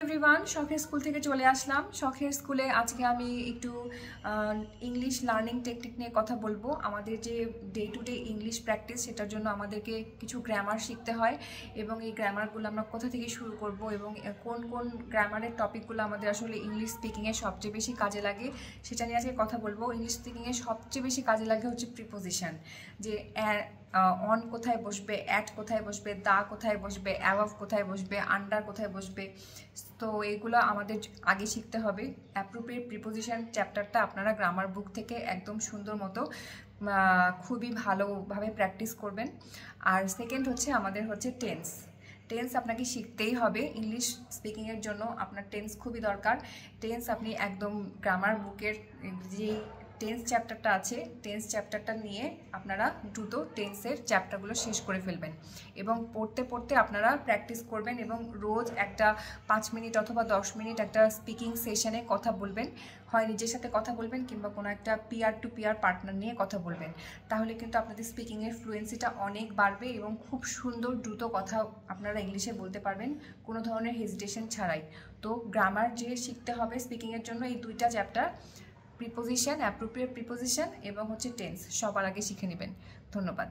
Everyone, শখের school থেকে চলে আসলাম। শখের স্কুলে আজকে আমি একটু ইংলিশ লার্নিং টেকনিক নিয়ে কথা বলবো। আমাদের যে day to day English practice, সেটার জন্য আমাদেরকে কিছু গ্রামার শিখতে হয় এবং এই গ্রামারগুলো আমরা কোথা থেকে শুরু করব এবং কোন কোন গ্রামারের টপিকগুলো আমাদের আসলে ইংলিশ স্পিকিংয়ে সবচেয়ে বেশি কাজে লাগে সেটা নিয়ে আজকে কথা বলবো। ইংলিশ স্পিকিংয়ে সবচেয়ে বেশি কাজে লাগে হচ্ছে প্রিপোজিশন, যে অন কোথায় বসবে, অ্যাট কোথায় বসবে, দা কোথায় বসবে, অ্যাবাভ কোথায় বসবে, আন্ডার কোথায় বসবে। তো এগুলো আমাদের আগে শিখতে হবে। অ্যাপ্রোপ্রিয়েট প্রিপোজিশন চ্যাপ্টারটা আপনারা গ্রামার বুক থেকে একদম সুন্দর মতো খুবই ভালোভাবে প্র্যাকটিস করবেন। আর সেকেন্ড হচ্ছে আমাদের হচ্ছে টেন্স। টেন্স আপনাকে শিখতেই হবে। ইংলিশ স্পিকিংয়ের জন্য আপনার টেন্স খুবই দরকার। টেন্স আপনি একদম গ্রামার বুকের যে টেন্স চ্যাপ্টারটা আছে, টেন্স চ্যাপ্টারটা নিয়ে আপনারা দ্রুত টেন্সের চ্যাপ্টারগুলো শেষ করে ফেলবেন এবং পড়তে পড়তে আপনারা প্র্যাকটিস করবেন এবং রোজ একটা 5 মিনিট অথবা 10 মিনিট একটা স্পিকিং সেশনে কথা বলবেন। হয় নিজের সাথে কথা বলবেন কিংবা কোনো একটা পিয়ার টু পিয়ার পার্টনার নিয়ে কথা বলবেন। তাহলে কিন্তু আপনাদের স্পিকিংয়ের ফ্লুয়েন্সিটা অনেক বাড়বে এবং খুব সুন্দর দ্রুত কথা আপনারা ইংলিশে বলতে পারবেন কোনো ধরনের হেজিটেশন ছাড়াই। তো গ্রামার যে শিখতে হবে স্পিকিংয়ের জন্য, এই দুইটা চ্যাপ্টার, প্রিপোজিশন, অ্যাপ্রোপ্রিয়েট প্রিপোজিশন এবং হচ্ছে টেন্স, সবার আগে শিখে নেবেন। ধন্যবাদ।